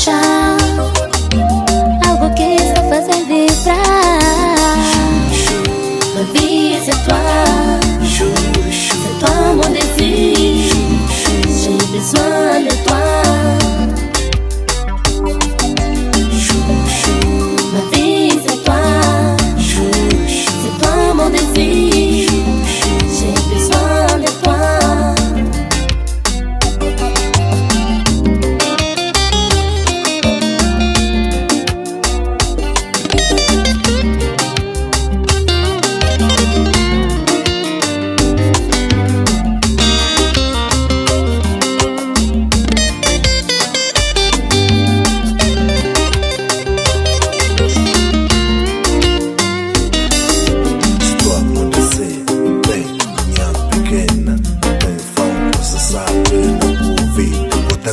paixão, algo que está fazendo vibrar. Ma vie c'est toi, c'est toi mon désir. J'ai besoin de toi. Ma vie c'est toi, c'est toi mon désir. J'ai besoin de toi.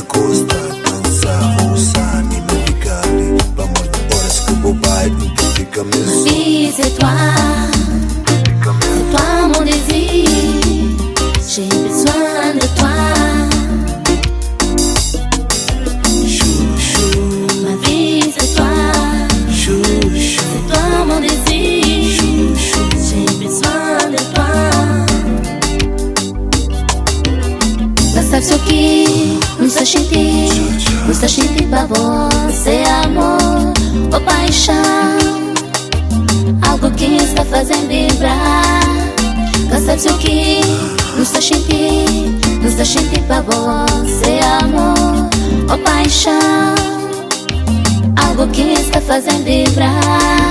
Costa, dança, roça, anima Kigali. Vamos embora, se que bobagem, fica mesmo. Ma vie c'est toi, c'est toi mon désir. J'ai besoin de toi. Ma vie c'est toi, c'est toi mon désir. J'ai besoin de toi. Basta isso aqui, não se senti pra você, amor ou paixão, algo que está fazendo vibrar. Basta isso aqui, não se senti pra você, amor ou paixão, algo que está fazendo vibrar.